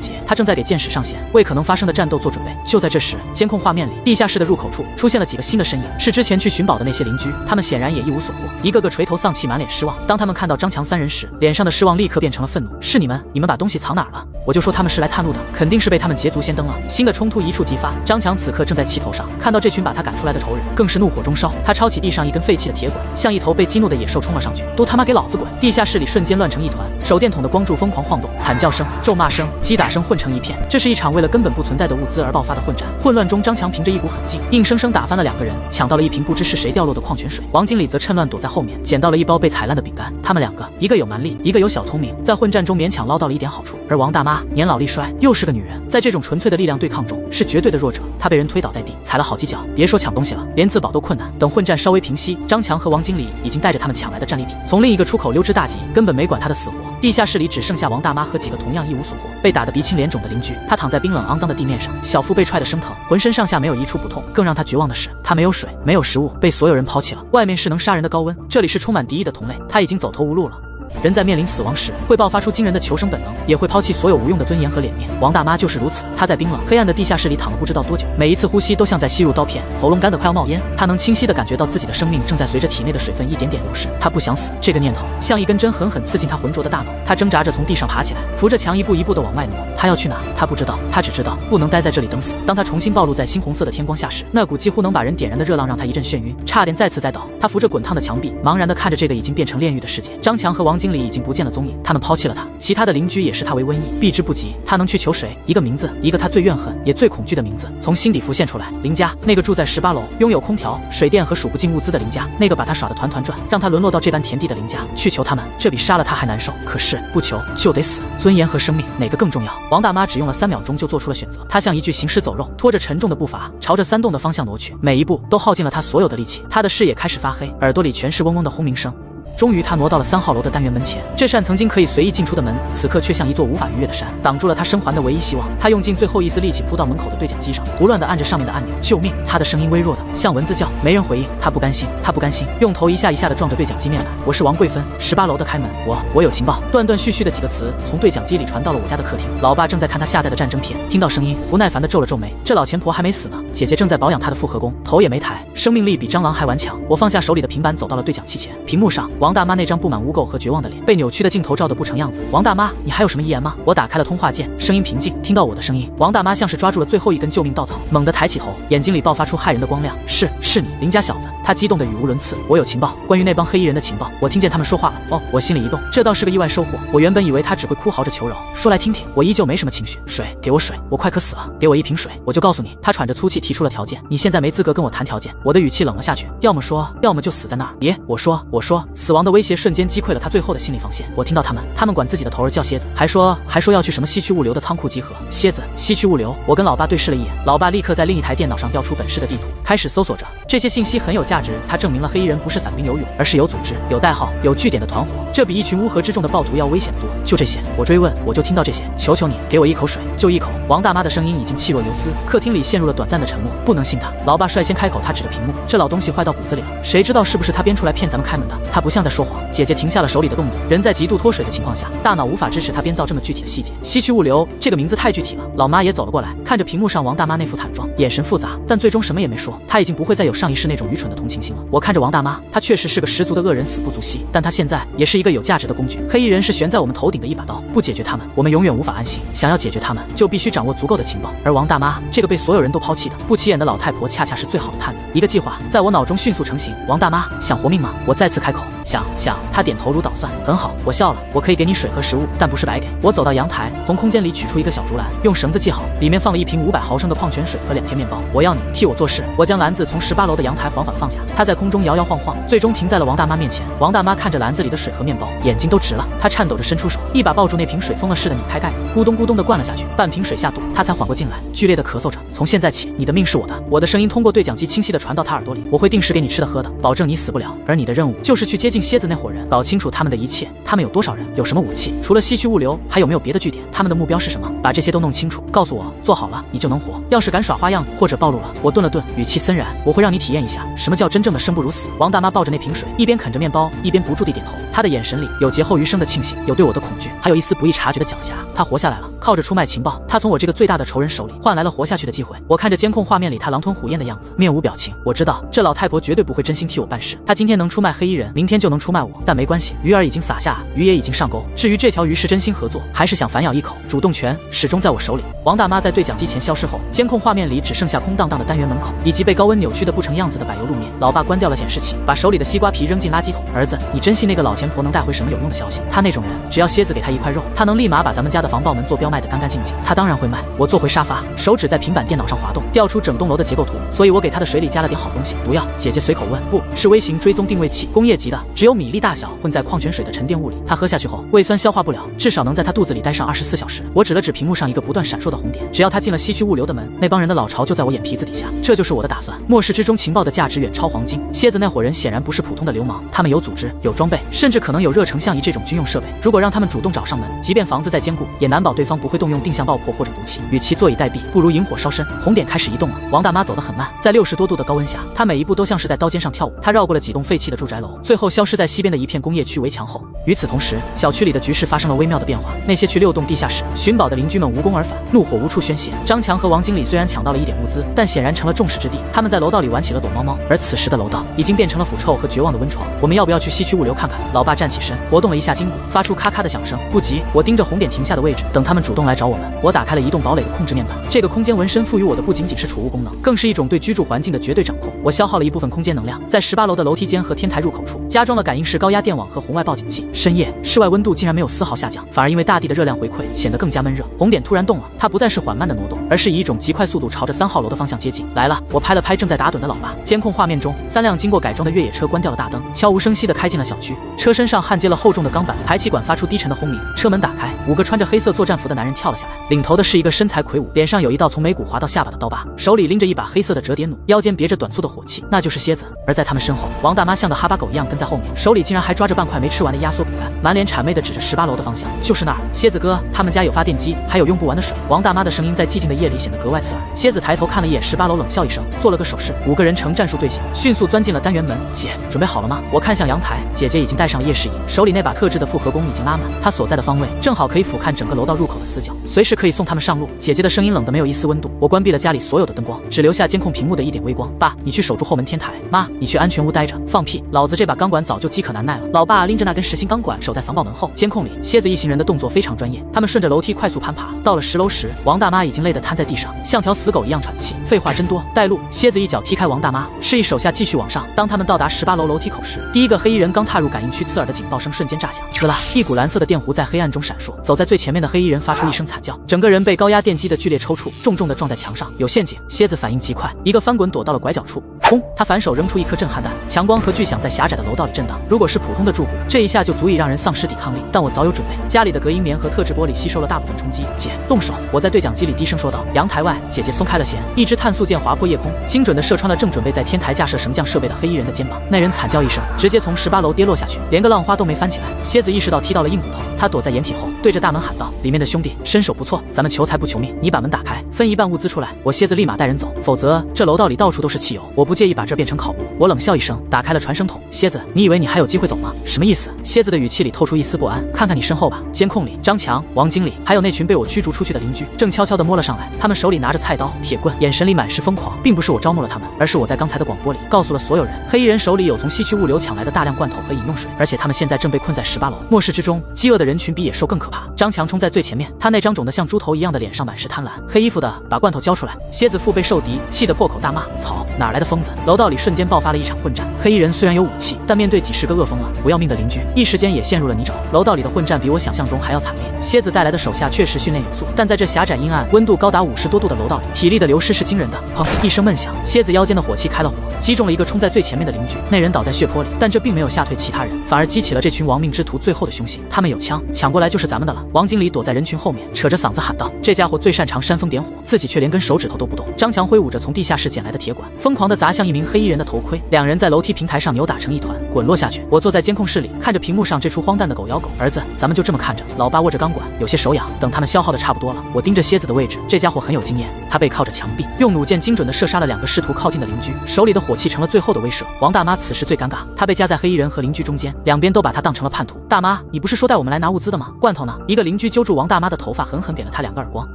结，她正在给剑矢上弦，为可能发生的战斗做准备。就在这时，监控画面里，地下室的入口处出现了几个新的身影，是之前去寻宝的那些邻居，他们显然也一无所获，一个个垂头丧气，满脸失望。当他们看到张强三人时，脸上的失望立刻变成了愤怒。是你们把东西藏哪儿了？我就说他们是来探路的，肯定是被他们捷足先登了。新的冲突一触即发，张强此刻正在气头上，看到这群把他赶出来的仇人，更是怒火中烧。他抄起地上一根废弃的铁管，像一头被激怒的野兽冲了上去。都他妈给老子滚！地下室里瞬间乱成一团，手电筒的光柱疯狂晃动，惨叫声、咒骂声、击打声混成一片。这是一场为了根本不存在的物资而爆发的混战。混乱中，张强凭着一股狠劲，硬生生打翻了2个人，抢到了一瓶不知是谁掉落的矿泉水。王经理则趁乱躲在后面，捡到了一包被踩烂的饼干。他们2个，一个有蛮力，一个有小聪明，在混战中勉强捞到了一点好处。而王大妈年老力衰，又是个女人，在这种纯粹的力量对抗中是绝对的弱者。她被人推倒在地，踩了好几脚，别说抢东西了，连自保都困难。等混战稍微平息，张强和王经理已经带着他们抢来的战利品从另一个出口溜之大吉，根本没管他的死活。地下室里只剩下王大妈和几个同样一无所获、被打得鼻青脸肿的邻居。他躺在冰冷肮脏的地面上，小腹被踹得生疼，浑身上下没有一处不痛。更让他绝望的是，他没有水，没有食物，被所有人抛弃了。外面是能杀人的高温，这里是充满敌意的同类，他已经走投无路了。人在面临死亡时，会爆发出惊人的求生本能，也会抛弃所有无用的尊严和脸面。王大妈就是如此，她在冰冷黑暗的地下室里躺了不知道多久，每一次呼吸都像在吸入刀片，喉咙干得快要冒烟。她能清晰地感觉到自己的生命正在随着体内的水分一点点流逝。她不想死，这个念头像一根针狠狠刺进她浑浊的大脑。她挣扎着从地上爬起来，扶着墙一步一步地往外挪。她要去哪？她不知道，她只知道不能待在这里等死。当她重新暴露在猩红色的天光下时，那股几乎能把人点燃的热浪让她一阵眩晕，差点再次栽倒。她扶着滚烫的墙壁，茫然地看着这个已经变成炼狱的世界。张强和王经理已经不见了踪影，他们抛弃了他，其他的邻居也视他为瘟疫，避之不及。他能去求谁？一个名字，一个他最怨恨也最恐惧的名字，从心底浮现出来。林家，那个住在18楼，拥有空调、水电和数不尽物资的林家，那个把他耍得团团转，让他沦落到这般田地的林家。去求他们，这比杀了他还难受。可是不求就得死，尊严和生命哪个更重要？王大妈只用了3秒钟就做出了选择，她像一具行尸走肉，拖着沉重的步伐，朝着3栋的方向挪去，每一步都耗尽了她所有的力气。她的视野开始发黑，耳朵里全是嗡嗡的轰鸣声。终于，他挪到了3号楼的单元门前。这扇曾经可以随意进出的门，此刻却像一座无法逾越的山，挡住了他生还的唯一希望。他用尽最后一丝力气扑到门口的对讲机上，胡乱地按着上面的按钮。救命！他的声音微弱的像蚊子叫，没人回应。他不甘心，他不甘心，用头一下一下地撞着对讲机面板。我是王桂芬，18楼的开门，我有情报。断断续续的几个词从对讲机里传到了我家的客厅。老爸正在看他下载的战争片，听到声音，不耐烦地皱了皱眉。这老钱婆还没死呢。姐姐正在保养她的复合弓，头也没抬，生命力比蟑螂还顽强。我放下手里的平板，走到了对讲器前，屏幕上王大妈那张布满污垢和绝望的脸被扭曲的镜头照得不成样子。王大妈，你还有什么遗言吗？我打开了通话键，声音平静。听到我的声音，王大妈像是抓住了最后一根救命稻草，猛地抬起头，眼睛里爆发出骇人的光亮。是你，林家小子！她激动得语无伦次。我有情报，关于那帮黑衣人的情报，我听见他们说话了。哦，我心里一动，这倒是个意外收获。我原本以为他只会哭嚎着求饶，说来听听。我依旧没什么情绪。水，给我水，我快渴死了，给我一瓶水，我就告诉你。他喘着粗气提出了条件，你现在没资格跟我谈条件。我的语气冷了下去，要么说，要么就死在那儿。别，我说，死亡的威胁瞬间击溃了他最后的心理防线。我听到他们管自己的头儿叫蝎子，还说要去什么西区物流的仓库集合。蝎子，西区物流。我跟老爸对视了一眼，老爸立刻在另一台电脑上调出本市的地图，开始搜索着。这些信息很有价值，它证明了黑衣人不是散兵游勇，而是有组织、有代号、有据点的团伙，这比一群乌合之众的暴徒要危险得多。就这些，我追问，我就听到这些。求求你，给我一口水，就一口。王大妈的声音已经气若游丝，客厅里陷入了短暂的沉默。不能信他。老爸率先开口，他指着屏幕，这老东西坏到骨子里了，谁知道是不是他编出来骗咱们开门的？他不像在说谎。姐姐停下了手里的动作，人在极度脱水的情况下，大脑无法支持他编造这么具体的细节。西区物流这个名字太具体了。老妈也走了过来，看着屏幕上王大妈那副惨状，眼神复杂，但最终什么也没说。她已经不会再有上一世那种愚蠢的同情心了。我看着王大妈，她确实是个十足的恶人，死不足惜，但她现在也是一个有价值的工具。黑衣人是悬在我们头顶的一把刀，不解决他们，我们永远无法安心。想要解决他们，就必须掌握足够的情报。而王大妈这个被所有人都抛弃的不起眼的老太婆，恰恰是最好的探子。一个计划在我脑中迅速成型。王大妈想活命吗？我再次开口。想。她点头如捣蒜。很好，我笑了。我可以给你水和食物，但不是白给。我走到阳台，从空间里取出一个小竹篮，用绳子系好，里面放了一瓶500毫升的矿泉水和2片面包。我要你替我做事。我将篮子从18楼的阳台缓缓放下，它在空中摇摇晃晃，最终停在了王大妈面前。王大妈看着篮子里的水和面包，眼睛都直了。她颤抖着伸出手，一把抱住那瓶水，疯了似的拧开盖子，咕咚咕咚地灌了下去。半瓶水下肚，她才缓过劲来，剧烈地咳嗽着。从现在起，你的命是我的。我的声音通过对讲机清晰地传到她耳朵里。我会定时给你吃的喝的，保证你死不了。而你的任务就是去接近蝎子那伙人，搞清楚他们的一切。他们有多少人，有什么武器，除了西区物流，还有没有别的据点？他们的目标是什么？把这些都弄清楚，告诉我，做好了你就能活。要是敢耍花样或者暴露了，我顿了顿，语气森然，我会让你体验一下什么叫真正的生不如死。王大妈抱着那瓶水，一边啃着面包，一边不住地点头。她的眼神里有劫后余生的庆幸，有对我的恐惧，还有一丝不易察觉的狡黠。她活下来了，靠着出卖情报，她从我这个最大的仇人手里换来了活下去的机会。我看着监控画面里她狼吞虎咽的样子，面无表情。我知道这老太婆绝对不会真心替我办事。她今天能出卖黑衣人，明天就能出卖我，但没关系，鱼儿已经撒下，鱼也已经上钩。至于这条鱼是真心合作，还是想反咬一口，主动权始终在我手里。王大妈在对讲机前消失后，监控画面里只剩下空荡荡的单元门口，以及被高温扭曲的不成样子的柏油路面。老爸关掉了显示器，把手里的西瓜皮扔进垃圾桶。儿子，你真信那个老钱婆能带回什么有用的消息？她那种人，只要蝎子给她一块肉，她能立马把咱们家的防爆门做标卖得干干净净。她当然会卖。我坐回沙发，手指在平板电脑上滑动，调出整栋楼的结构图。所以我给她的水里加了点好东西。不要。姐姐随口问。不是微型追踪定位器，工业级的，只有米粒大小，混在矿泉水的沉淀物里。她喝下去后，胃酸消化不了，至少能在她肚子里待上24小时。我指了指屏幕上一个不断闪烁的红点，只要她进了西区物流的门，那帮人的老巢就在我眼皮子底下。这就是我的打算。末世之中情报的价值远超黄金。蝎子那伙人显然不是普通的流氓，他们有组织，有装备，甚至可能有热成像仪这种军用设备。如果让他们主动找上门，即便房子再坚固，也难保对方不会动用定向爆破或者毒气。与其坐以待毙，不如引火烧身。红点开始移动了。王大妈走得很慢，在60多度的高温下，她每一步都像是在刀尖上跳舞。她绕过了几栋废弃的住宅楼，最后消失在西边的一片工业区围墙后。与此同时，小区里的局势发生了微妙的变化。那些去6栋地下室寻宝的邻居们无功而返，怒火无处宣泄。张强和王经理虽然抢到了一点物资，但显然成了众矢之的。他们在楼道里玩起了躲猫猫，而此时的楼道已经变成了腐臭和绝望的温床。我们要不要去西区物流看看？老爸站起身，活动了一下筋骨，发出咔咔的响声。不急，我盯着红点停下的位置，等他们主动来找我们。我打开了移动堡垒的控制面板，这个空间纹身赋予我的不仅仅是储物功能，更是一种对居住环境的绝对掌控。我消耗了一部分空间能量，在18楼的楼梯间和天台入口处加装了感应式高压电网和红外报警器。深夜，室外温度竟然没有丝毫下降，反而因为大地的热量回馈，显得更加闷热。红点突然动了，它不再是缓慢的挪动，而是以一种极快速度朝着3号楼的方向接近。来了，我拍了拍正在打盹的老爸。监控画面中，3辆经过改装的越野车关掉了大灯，悄无声息地开进了小区。车身上焊接了厚重的钢板，排气管发出低沉的轰鸣。车门打开，5个穿着黑色作战服的男人跳了下来，领头的是一个身材魁梧，脸上有一道从眉骨划到下巴的刀疤，手里拎着一把黑色的折叠弩，腰间别着短粗的火器，那就是蝎子。而在他们身后，王大妈像个哈巴狗一样跟在后面，手里竟然还抓着半块没吃完的压缩饼干，满脸谄媚地指着18楼的方向，就是那儿。蝎子哥，他们家有发电机，还有用不完的水。王大妈的声音在寂静的夜里显得格外刺耳。蝎子抬头看了一眼18楼，冷笑一声，做了个手势，5个人呈战术队形，迅速钻进了单元门。姐，准备好了吗？我看向阳台，姐姐已经带上了夜视仪，手里那把特制的复合弓已经拉满，她所在的方位正好可以俯瞰整个楼道入口的死角，随时可以送他们上路。姐姐的声音冷得没有一丝温度。我关闭了家里所有的灯光，只留下监控屏幕的一点微光。爸，你去守住后门天台。妈，你去安全屋待着。放屁，老子这把钢管早就饥渴难耐了。老爸拎着那根实心钢管守在防爆门后。监控里，蝎子一行人的动作非常专业，他们顺着楼梯快速攀爬，到了10楼时，王大妈已经累得瘫在地上，像条死狗一样喘气。废话真多，带路。蝎子一脚踢开王大妈，示意手下继续往上。当他们到达18楼楼梯口时，第一个黑衣人刚踏入，感应区刺耳的警报声瞬间炸响，滋啦，一股蓝色的电弧在黑暗中闪烁。走在最前面的黑衣人发出一声惨叫，整个人被高压电击的剧烈抽搐，重重地撞在墙上。有陷阱！蝎子反应极快，一个翻滚躲到了拐角处。轰！他反手扔出一颗震撼弹，强光和巨响在狭窄的楼道里震震荡。如果是普通的住户，这一下就足以让人丧失抵抗力。但我早有准备，家里的隔音棉和特制玻璃吸收了大部分冲击。姐，动手！我在对讲机里低声说道。阳台外，姐姐松开了弦，一支碳素箭划破夜空，精准地射穿了正准备在天台架设绳降设备的黑衣人的肩膀。那人惨叫一声，直接从18楼跌落下去，连个浪花都没翻起来。蝎子意识到踢到了硬骨头，他躲在掩体后，对着大门喊道：“里面的兄弟，身手不错，咱们求财不求命，你把门打开，分一半物资出来，我蝎子立马带人走，否则这楼道里到处都是汽油，我不介意把这变成烤炉。”我冷笑一声，打开了传声筒。蝎子，你以为你还有机会走吗？什么意思？蝎子的语气里透出一丝不安。看看你身后吧，监控里，张强、王经理，还有那群被我驱逐出去的邻居，正悄悄地摸了上来，他们手里拿着菜刀、铁棍，眼神里满是疯狂。并不是我招募了他们，而是我在刚才的广播里告诉了所有人，黑衣人手里有从西区物流抢来的大量罐头和饮用水，而且他们现在正被困在18楼。末世之中，饥饿的人群比野兽更可怕。张强冲在最前面，他那张肿得像猪头一样的脸上满是贪婪。黑衣服的，把罐头交出来！蝎子腹背受敌，气得破口大骂：“操，哪来的疯子！”楼道里瞬间爆发了一场混战。黑衣人虽然有武器，但面对几十个饿疯了不要命的邻居，一时间也陷入了泥沼。楼道里的混战比我想象中还要惨烈。蝎子带来的手下确实训练有素，但在这狭窄阴暗、温度高达50多度的楼道里，体力的流失是惊人的。砰！一声闷响，蝎子腰间的火器开了火，击中了一个冲在最前面的邻居。那人倒在血泊里，但这并没有吓退其他人，反而激起了这群亡命之徒最后的凶性。他们有枪，抢过来就是咱们的了。王经理躲在人群后面，扯着嗓子喊道：“这家伙最擅长煽风点火，自己却连根手指头都不动。”张强挥舞着从地下室捡来的铁管，疯狂地砸向一名黑衣人的头盔，两人在楼梯平台上扭打成一团，滚落下去。我坐在监控室里，看着屏幕上这出荒诞的狗咬狗。儿子，咱们就这么看着。老爸握着钢管，有些手痒。等他们消耗的差不多了，我盯着蝎子的位置，这家伙很有经验。他背靠着墙壁，用弩箭精准地射杀了2个试图靠近的邻居，手里的火器成了最后的威慑。王大妈此时最尴尬，她被夹在黑衣人和邻居中间，两边都把她当成了叛徒。大妈，你不是说带我们来拿物资的吗？罐头呢？一个邻居揪住王大妈的头发，狠狠给了她2个耳光。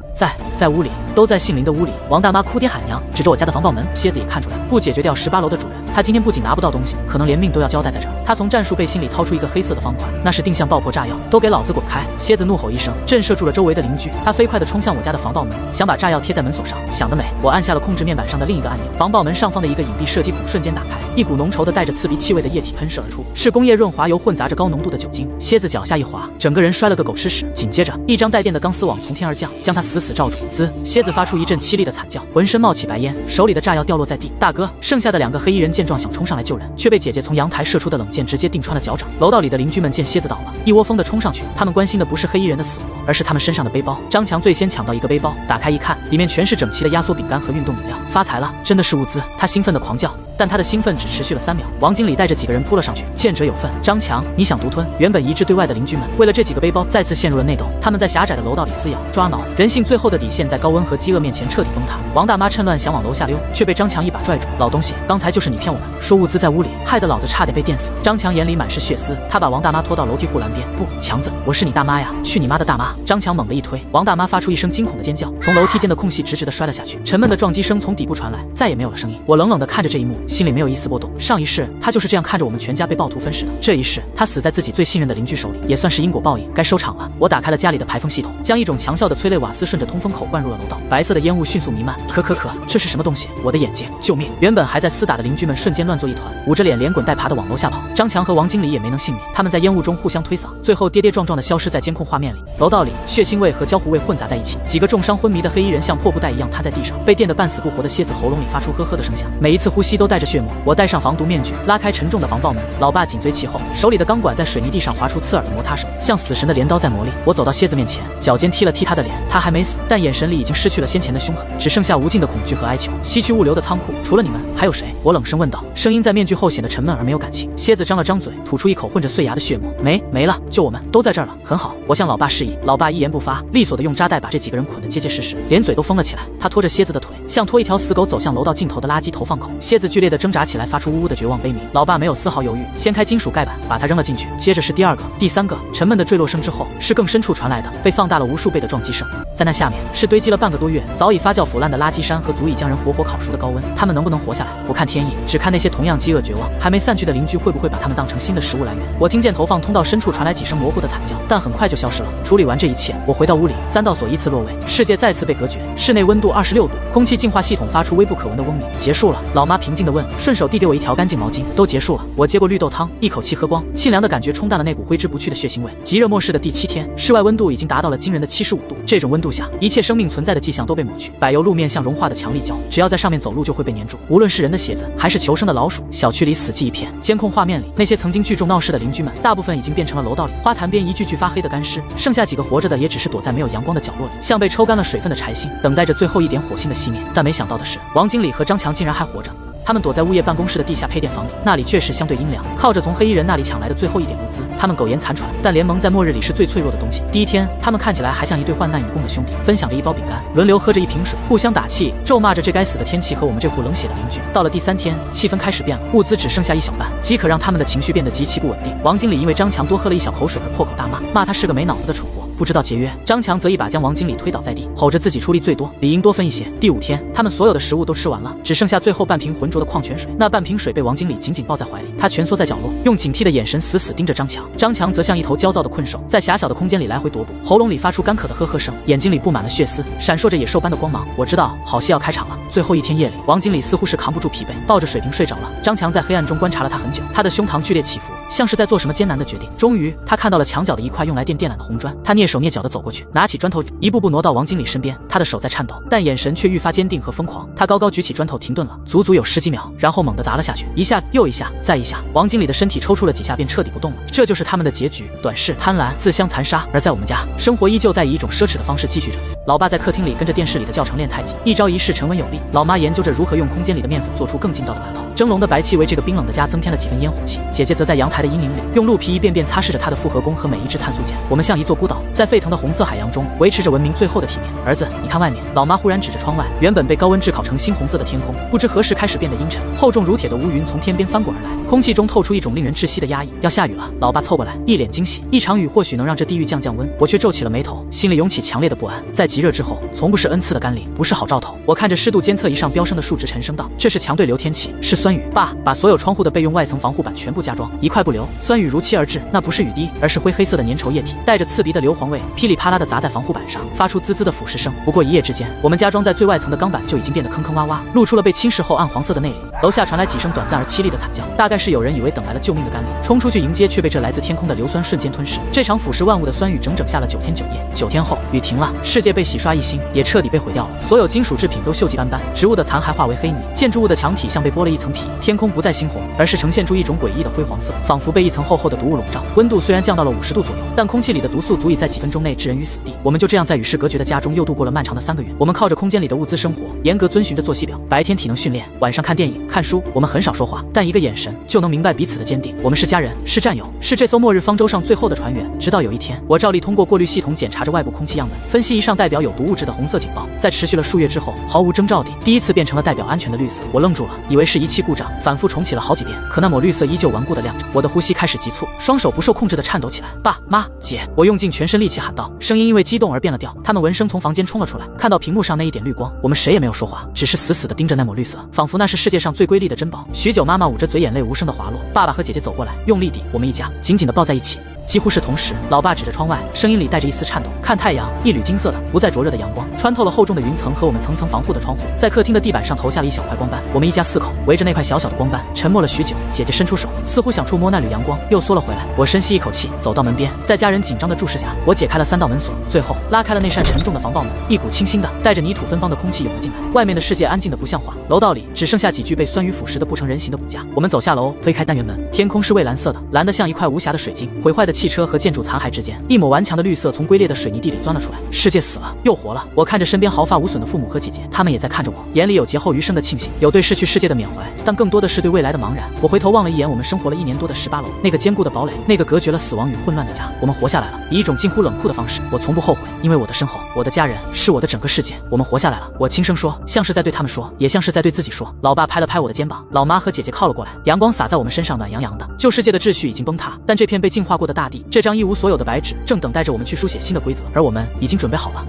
在屋里，都在姓林的屋里。王大妈哭爹喊娘，指着我家的防爆门。蝎子也看出来，不解决掉18楼的主人，他今天不仅拿不到东西，可能连命都要交代在这儿。他从战术背心里掏出一个黑色的方块，那是定向爆破炸药，都给老子滚开！蝎子怒吼一声，震慑住了周围的邻居。他飞快地冲向我家的防爆门，想把炸药贴在门锁上。想得美！我按下了控制面板上的另一个按钮，防爆门上方的一个隐蔽射击孔瞬间打开，一股浓稠的带着刺鼻气味的液体喷射而出，是工业润滑油混杂着高浓度的酒精。蝎子脚下一滑，整个人摔了个狗吃屎。紧接着，一张带电的钢丝网从天而降，将他死死罩住。滋！蝎子发出一阵凄厉的惨叫，浑身冒起白烟，手里的炸药掉落在地。大哥，剩下的2个黑衣人见状想冲上来救人，却被姐姐从阳台射出的冷箭直接钉穿了脚掌。楼道里的邻居们见蝎子倒了，一窝蜂的冲上去，他们关心的不是黑衣人的死活，而是他们身上的背包。张强最先抢到一个背包，打开一看，里面全是整齐的压缩饼干和运动饮料。发财了，真的是物资！他兴奋的狂叫，但他的兴奋只持续了3秒。王经理带着几个人扑了上去，见者有份。张强，你想独吞？原本一致对外的邻居们，为了这几个背包，再次陷入了内斗。他们在狭窄的楼道里撕咬、抓挠，人性最后的底线在高温和饥饿面前彻底崩塌。王大妈趁乱想往楼下溜，却被张强一把拽住。老东西，刚才就是你骗我们，说物资在屋里，害得老子差点被电死。张强眼里满是血丝，他把王大妈拖到楼梯护栏边。不，强子，我是你大妈呀！去你妈的大妈！张强猛地一推，王大妈发出一声惊恐的尖叫，从楼梯间的空隙直直地摔了下去。沉闷的撞击声从底部传来，再也没有了声音。我冷冷地看着这一幕，心里没有一丝波动。上一世他就是这样看着我们全家被暴徒分尸的，这一世他死在自己最信任的邻居手里，也算是因果报应，该收场了。我打开了家里的排风系统，将一种强效的催泪瓦斯顺着通风口灌入了楼道，白色的烟雾迅速弥漫。可，这是什么东西？我的眼睛！救命！原本还在厮打的邻居们瞬间乱作一团，捂着脸连滚带爬的往楼下跑。张强和王经理也没能幸免，他们在烟雾中互相推搡，最后跌跌撞撞的消失在监控画面里。楼道里血腥味和焦糊味混杂在一起，几个重伤昏迷的黑衣人像破布袋一样瘫在地上，被电得半死不活的蝎子喉咙里发出呵呵的声响，每一次呼吸都带着血沫。我戴上防毒面具，拉开沉重的防爆门，老爸紧随其后，手里的钢管在水泥地上划出刺耳的摩擦声，像死神的镰刀在磨砺。我走到蝎子面前，脚尖踢了踢他的脸，他还没死，但眼神里已经失去了先前的凶狠，只剩下无尽的恐惧和哀求。西区物流的仓库，除了你们，还有谁？我冷声问道，声音在面具后显得沉闷而没有感情。蝎子张了张嘴，吐出一口混着碎牙的血沫，没了，就我们都在这儿了，很好。我向老爸示意，老爸一言不发，利索的用扎带把这几个人捆得结结实实，连嘴都封了起来。他拖着蝎子的腿，像拖一条死狗走向楼道尽头的垃圾投放口。蝎子剧烈的挣扎起来，发出呜呜的绝望悲鸣。老爸没有丝毫犹豫，掀开金属盖板，把它扔了进去。接着是第2个、第3个，沉闷的坠落声之后，是更深处传来的被放大了无数倍的撞击声。在那下面是堆积了半个多月、早已发酵腐烂的垃圾山和足以将人活活烤熟的高温。他们能不能活下来，不看天意，只看那些同样饥饿绝望、还没散去的邻居会不会把他们当成新的食物来源。我听见投放通道深处传来几声模糊的惨叫，但很快就消失了。处理完这一切，我回到屋里，3道锁依次落位，世界再次被隔绝。室内温度26度，空气净化系统发出微不可闻的嗡鸣。结束了，老妈平静地问问，顺手递给我一条干净毛巾。都结束了，我接过绿豆汤，一口气喝光，沁凉的感觉冲淡了那股挥之不去的血腥味。极热末世的第7天，室外温度已经达到了惊人的75度。这种温度下，一切生命存在的迹象都被抹去，柏油路面像融化的强力胶，只要在上面走路就会被粘住。无论是人的鞋子，还是求生的老鼠，小区里死寂一片。监控画面里，那些曾经聚众闹事的邻居们，大部分已经变成了楼道里花坛边一具具发黑的干尸，剩下几个活着的，也只是躲在没有阳光的角落里，像被抽干了水分的柴薪，等待着最后一点火星的熄灭。但没想到的是，王经理和张强竟然还活着。他们躲在物业办公室的地下配电房里，那里确实相对阴凉，靠着从黑衣人那里抢来的最后一点物资，他们苟延残喘。但联盟在末日里是最脆弱的东西。第1天，他们看起来还像一对患难与共的兄弟，分享着一包饼干，轮流喝着一瓶水，互相打气，咒骂着这该死的天气和我们这户冷血的邻居。到了第3天，气氛开始变了，物资只剩下一小半，饥渴让他们的情绪变得极其不稳定。王经理因为张强多喝了一小口水而破口大骂，骂他是个没脑子的蠢货，不知道节约。张强则一把将王经理推倒在地，吼着自己出力最多，理应多分一些。第5天，他们所有的食物都吃完了，只剩下最后半瓶浑浊的矿泉水。那半瓶水被王经理紧紧抱在怀里，他蜷缩在角落，用警惕的眼神死死盯着张强。张强则像一头焦躁的困兽，在狭小的空间里来回踱步，喉咙里发出干渴的呵呵声，眼睛里布满了血丝，闪烁着野兽般的光芒。我知道好戏要开场了。最后1天夜里，王经理似乎是扛不住疲惫，抱着水瓶睡着了。张强在黑暗中观察了他很久，他的胸膛剧烈起伏，像是在做什么艰难的决定。终于，他看到了墙角的一块用来垫电缆的红砖，他蹑手蹑脚地走过去，拿起砖头，一步步挪到王经理身边。他的手在颤抖，但眼神却愈发坚定和疯狂。他高高举起砖头，停顿了，足足有10几秒，然后猛地砸了下去，一下又一下，再一下。王经理的身体抽搐了几下，便彻底不动了。这就是他们的结局：短视、贪婪、自相残杀。而在我们家，生活依旧在以一种奢侈的方式继续着。老爸在客厅里跟着电视里的教程练太极，一招一式沉稳有力。老妈研究着如何用空间里的面粉做出更劲道的馒头。蒸笼的白气为这个冰冷的家增添了几分烟火气。姐姐则在阳台的阴影里，用鹿皮一遍遍擦拭着她的复合弓和每一支碳素键。我们像一座孤岛，在沸腾的红色海洋中维持着文明最后的体面。儿子，你看外面。老妈忽然指着窗外，原本被高温炙烤成猩红色的天空，不知何时开始变得阴沉，厚重如铁的乌云从天边翻滚而来，空气中透出一种令人窒息的压抑。要下雨了。老爸凑过来，一脸惊喜。一场雨或许能让这地狱降温，我却皱起了眉头，心里涌起强烈的不安。在极热之后，从不是恩赐的甘霖，不是好兆头。我看着湿度监测仪上飙升的数值，沉声道：“这是强对流天气，是酸雨。”爸，把所有窗户的备用外层防护板全部加装，一块不留。酸雨如期而至，那不是雨滴，而是灰黑色的粘稠液体，带着刺鼻的硫磺味，噼里啪啦地砸在防护板上，发出滋滋的腐蚀声。不过一夜之间，我们加装在最外层的钢板就已经变得坑坑洼洼，露出了被侵蚀后暗黄色的内里。楼下传来几声短暂而凄厉的惨叫，大概是有人以为等来了救命的甘霖，冲出去迎接，却被这来自天空的硫酸瞬间吞噬。这场腐蚀万物的酸雨整整下了9天9夜。9天后，雨停了，世界被洗刷一新，也彻底被毁掉了。所有金属制品都锈迹斑斑，植物的残骸化为黑泥，建筑物的墙体像被剥了一层皮。天空不再猩红，而是呈现出一种诡异的灰黄色，仿佛被一层厚厚的毒雾笼罩。温度虽然降到了50度左右，但空气里的毒素足以在几分钟内置人于死地。我们就这样在与世隔绝的家中又度过了漫长的3个月。我们靠着空间里的物资生活，严格遵循着作息表，白天体能训练，晚上看电影、看书。我们很少说话，但一个眼神就能明白彼此的坚定。我们是家人，是战友，是这艘末日方舟上最后的船员。直到有一天，我照例通过过滤系统检查着外部空气样本，分析仪上代表有毒物质的红色警报，在持续了数月之后，毫无征兆地第一次变成了代表安全的绿色。我愣住了，以为是仪器故障，反复重启了好几遍，可那抹绿色依旧顽固地亮着。我的呼吸开始急促，双手不受控制地颤抖起来。爸妈姐，我用尽全身力气喊道，声音因为激动而变了调。他们闻声从房间冲了出来，看到屏幕上那一点绿光，我们谁也没有说话，只是死死地盯着那抹绿色，仿佛那是世界上最瑰丽的珍宝。许久，妈妈捂着嘴，眼泪无声地滑落。爸爸和姐姐走过来，用力地，我们一家紧紧地抱在一起。几乎是同时，老爸指着窗外，声音里带着一丝颤抖。看太阳，一缕金色的、不再灼热的阳光，穿透了厚重的云层和我们层层防护的窗户，在客厅的地板上投下了一小块光斑。我们一家4口围着那块小小的光斑，沉默了许久。姐姐伸出手，似乎想触摸那缕阳光，又缩了回来。我深吸一口气，走到门边，在家人紧张的注视下，我解开了3道门锁，最后拉开了那扇沉重的防爆门。一股清新的、带着泥土芬芳的空气涌了进来，外面的世界安静得不像话。楼道里只剩下几具被酸雨腐蚀的不成人形的骨架。我们走下楼，推开单元门，天空是蔚蓝色的，蓝得像一块无瑕的水晶。毁坏的汽车和建筑残骸之间，一抹顽强的绿色从龟裂的水泥地里钻了出来。世界死了又活了。我看着身边毫发无损的父母和姐姐，他们也在看着我，眼里有劫后余生的庆幸，有对逝去世界的缅怀，但更多的是对未来的茫然。我回头望了一眼我们生活了1年多的18楼，那个坚固的堡垒，那个隔绝了死亡与混乱的家。我们活下来了，以一种近乎冷酷的方式。我从不后悔，因为我的身后，我的家人是我的整个世界。我们活下来了，我轻声说，像是在对他们说，也像是在对自己说。老爸拍了拍我的肩膀，老妈和姐姐靠了过来，阳光洒在我们身上，暖洋洋的。旧世界的秩序已经崩塌，但这片被净化过的大地，这张一无所有的白纸，正等待着我们去书写新的规则，而我们已经准备好了。